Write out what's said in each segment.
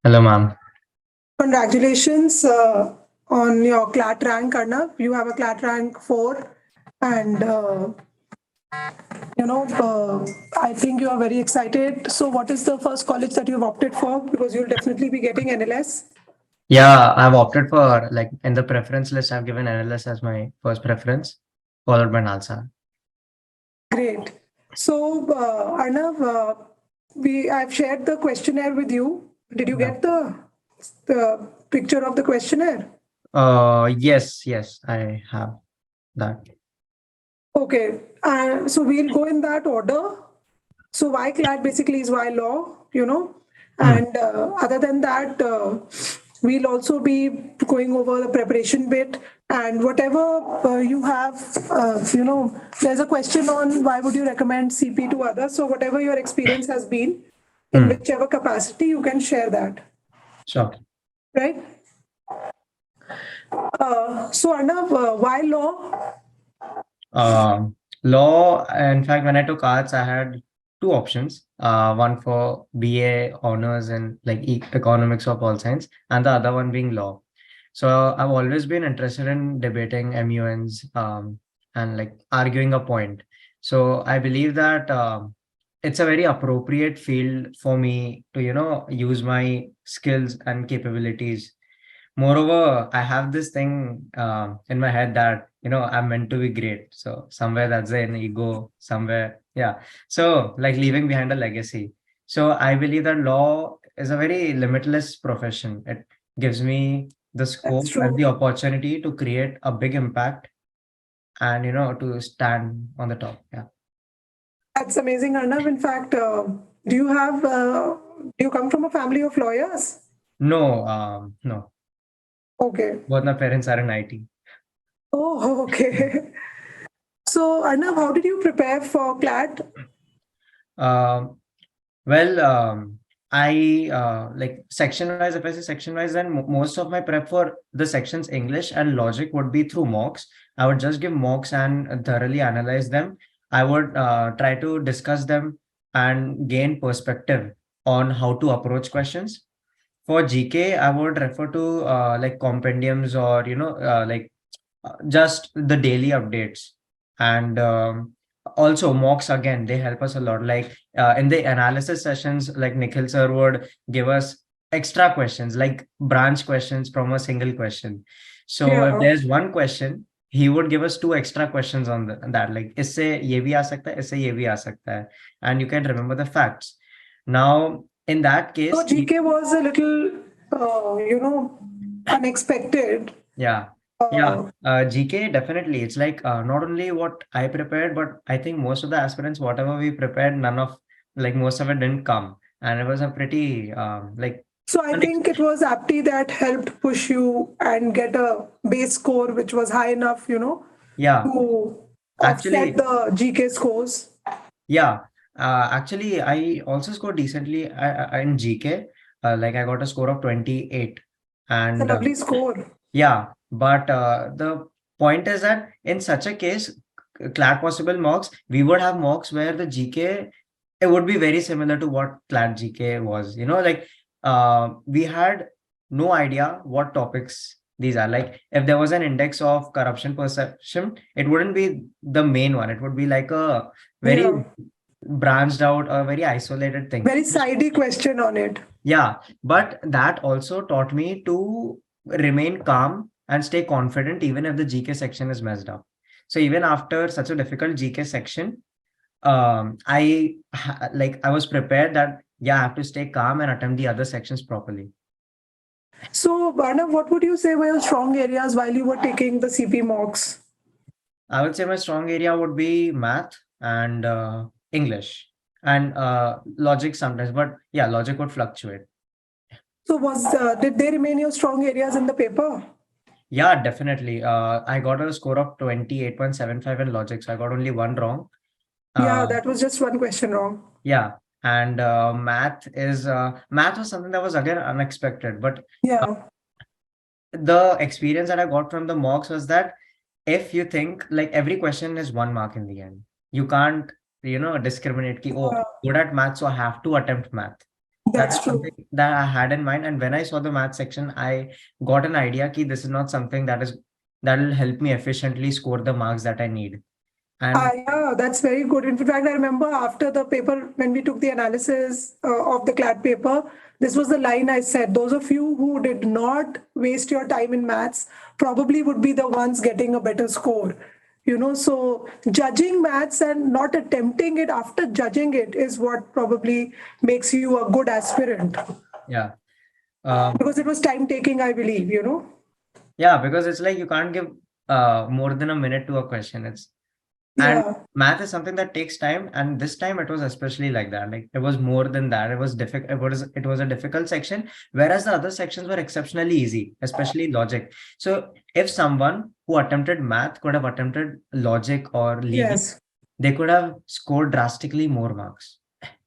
Hello, ma'am. Congratulations on your Clat rank, Arnav. You have a Clat rank 4, and I think you are very excited. So, what is the first college that you've opted for? Because you'll definitely be getting NLS. Yeah, I've opted for like in the preference list, I've given NLS as my first preference, followed by Nalsa. Great. So, Arnav, I've shared the questionnaire with you. Did you Yeah. get the picture of the questionnaire? Yes, I have that. Okay. So we'll go in that order. So why CLAT basically is why law. Hmm. And other than that, we'll also be going over the preparation bit and whatever you have, there's a question on why would you recommend CP to others. So whatever your experience has been in Hmm. whichever capacity, you can share that, Sure. right? So Arnav, why law? Law, in fact, when I took arts, I had two options. One for BA honors in like economics or pol science, and the other one being law. So I've always been interested in debating MUNs and like arguing a point. So I believe that it's a very appropriate field for me to, use my skills and capabilities. Moreover, I have this thing in my head that, I'm meant to be great. So somewhere that's an ego, somewhere. Yeah. So like leaving behind a legacy. So I believe that law is a very limitless profession. It gives me the That's scope and the true. opportunity to create a big impact and, to stand on the top. Yeah. That's amazing, Arnav. In fact, do you come from a family of lawyers? No, no. Okay. Both my parents are in IT. Oh, okay. So, Arnav, how did you prepare for CLAT? Um, Well, I like section wise. If I say section wise, then most of my prep for the sections English and logic would be through mocks. I would just give mocks and thoroughly analyze them. I would try to discuss them and gain perspective on how to approach questions. For GK, I would refer to like compendiums or just the daily updates and also mocks again they help us a lot like in the analysis sessions like Nikhil sir would give us extra questions like branch questions from a single question. So if Yeah. there's one question he would give us two extra questions on that like isse ye bhi aa sakta hai isse ye bhi aa sakta hai and you can remember the facts. Now in that So, case GK was a little, unexpected. yeah. Yeah, Uh, GK definitely. It's like not only what I prepared, but I think most of the aspirants, whatever we prepared, none of like most of it didn't come, and it was a pretty like so, I think it was APTI that helped push you and get a base score which was high enough, yeah. to offset Actually, the GK scores. yeah. Actually, I also scored decently in GK. Like I got a score of 28, It's a and lovely score. yeah. But the point is that in such a case, CLAT possible mocks, we would have mocks where the GK it would be very similar to what Clat GK was. Like we had no idea what topics these are. Like if there was an index of corruption perception, it wouldn't be the main one. It would be like a very Yeah. branched out or very isolated thing. Very sidey question on it. Yeah, but that also taught me to remain calm and stay confident even if the GK section is messed up. So even after such a difficult GK section, I was prepared that yeah, I have to stay calm and attempt the other sections properly. So, Arnav, what would you say were your strong areas while you were taking the CP mocks? I would say my strong area would be math and English and logic sometimes, but yeah, logic would fluctuate. So, did they remain your strong areas in the paper? Yeah, definitely. I got a score of 28.75 in logic, so I got only one wrong. Yeah, Uh, that was just one question wrong. yeah, and math was something that was again unexpected, but uh, Yeah. the experience that I got from the mocks was that if you think like every question is 1 mark in the end, you can't, discriminate ki, oh, Yeah. good at math, so I have to attempt math. That That's is true. something that I had in mind. And when I saw the math section, I got an idea that this is not something that will help me efficiently score the marks that I need. And Yeah, that's very good. In fact, I remember after the paper, when we took the analysis of the CLAT paper, this was the line I said: those of you who did not waste your time in maths probably would be the ones getting a better score. So judging maths and not attempting it after judging it is what probably makes you a good aspirant, yeah, um, because it was time taking, I believe. yeah, because it's like you can't give more than a minute to a question. And Yeah, math is something that takes time, and this time it was especially like that. Like it was more than that. It was difficult. It was a difficult section, whereas the other sections were exceptionally easy, especially logic. So if someone who attempted math could have attempted logic or legal, yes, they could have scored drastically more marks.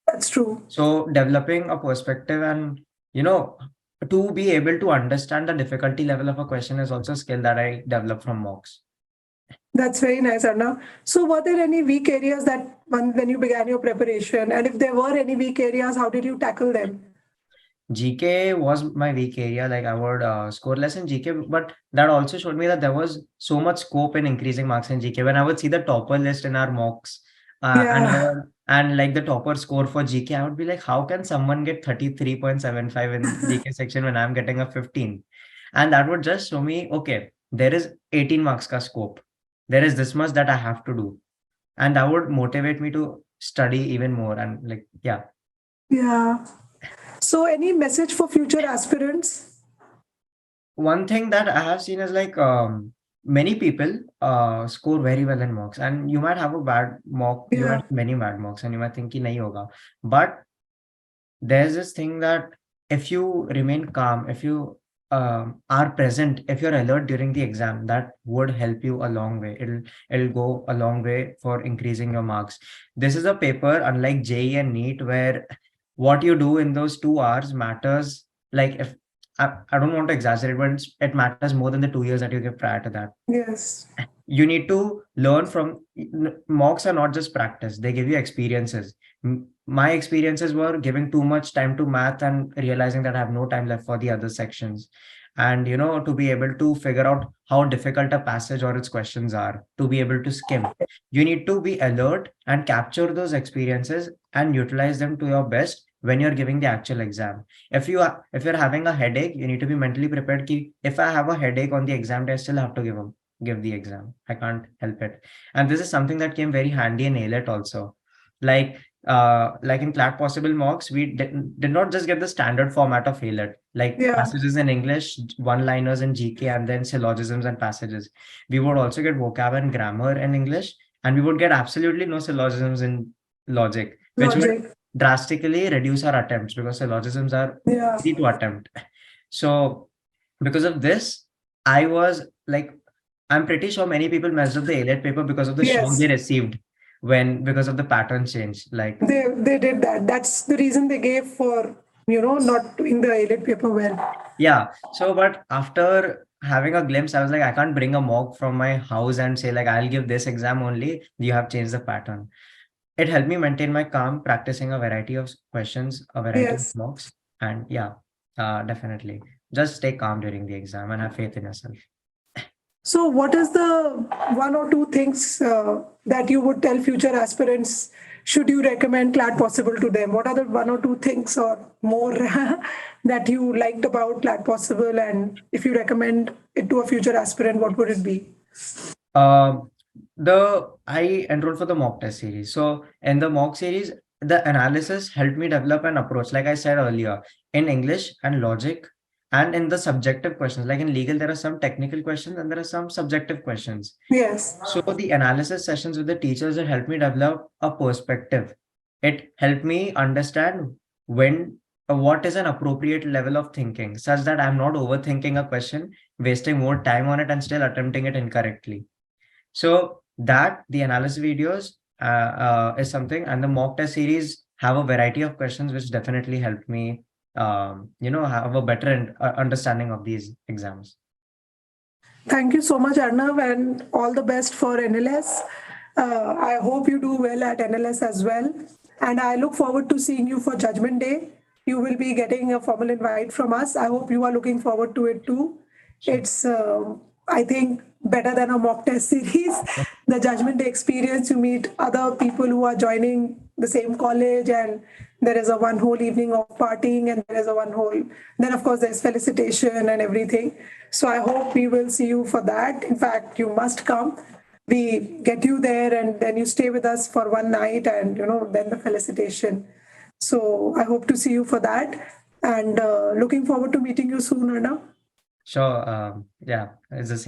that's true. So developing a perspective and you know to be able to understand the difficulty level of a question is also a skill that I developed from mocks. That's very nice, Arnav. So, were there any weak areas that when you began your preparation? And if there were any weak areas, how did you tackle them? GK was my weak area. Like I would score less in GK, but that also showed me that there was so much scope in increasing marks in GK. When I would see the topper list in our mocks, Yeah, and like the topper score for GK, I would be like, how can someone get 33.75 in GK section when I'm getting a 15? And that would just show me, okay, there is 18 marks ka scope. There is this much that I have to do, and that would motivate me to study even more. And like, yeah. yeah. So, any message for future aspirants? One thing that I have seen is like many people score very well in mocks, and you might have a bad mock, you might Yeah, have many bad mocks, and you might think ki nahi hoga. But there's this thing that if you remain calm, if you are present, if you're alert during the exam, that would help you a long way. It'll go a long way for increasing your marks. This is a paper unlike JEE and NEET where what you do in those 2 hours matters. Like if I don't want to exaggerate, but it matters more than the 2 years that you give prior to that. yes, You need to learn from mocks are not just practice, they give you experiences. My experiences were giving too much time to math and realizing that I have no time left for the other sections. And to be able to figure out how difficult a passage or its questions are, to be able to skim, you need to be alert and capture those experiences and utilize them to your best when you're giving the actual exam. If you're having a headache, you need to be mentally prepared ki if I have a headache on the exam day, I still have to give the exam. I can't help it. And this is something that came very handy in AILET also. Like in Clat Possible mocks, we did not just get the standard format of AILET, like yeah, passages in English, one-liners in GK, and then syllogisms and passages. We would also get vocab and grammar in English, and we would get absolutely no syllogisms in logic, which would logic. drastically reduce our attempts because syllogisms are Yeah, easy to attempt. So because of this, I was like, I'm pretty sure many people messed up the AILET paper because of the shock they yes, received because of the pattern change. Like, they did that. That's the reason they gave for not doing the AILET paper well. yeah. So, but after having a glimpse, I was like, I can't bring a mock from my house and say, like, I'll give this exam only. You have changed the pattern. It helped me maintain my calm, practicing a variety of questions, a variety of Yes. mocks. And yeah, definitely. Just stay calm during the exam and have faith in yourself. So, what is the one or two things that you would tell future aspirants? Should you recommend CLAT Possible to them? What are the one or two things or more that you liked about CLAT Possible? And if you recommend it to a future aspirant, what would it be? Um, the I enrolled for the mock test series. So in the mock series, the analysis helped me develop an approach, like I said earlier, in English and logic, and in the subjective questions. Like in legal, there are some technical questions and there are some subjective questions. Yes. So the analysis sessions with the teachers, it helped me develop a perspective. It helped me understand when what is an appropriate level of thinking, such that I'm not overthinking a question, wasting more time on it, and still attempting it incorrectly. So that the analysis videos is something, and the mock test series have a variety of questions which definitely helped me, have a better understanding of these exams. Thank you so much, Arnav, and all the best for NLS. I hope you do well at NLS as well. And I look forward to seeing you for Judgment Day. you will be getting a formal invite from us. I hope you are looking forward to it too. It's, I think, better than a mock test series. The judgment day experience, you meet other people who are joining the same college, and there is a one whole evening of partying, and there is a one whole, then of course there's felicitation and everything. So I hope we will see you for that. In fact, you must come. We get you there, and then you stay with us for one night, and then the felicitation. So I hope to see you for that, and looking forward to meeting you soon, Arnav. Sure. Yeah, it's the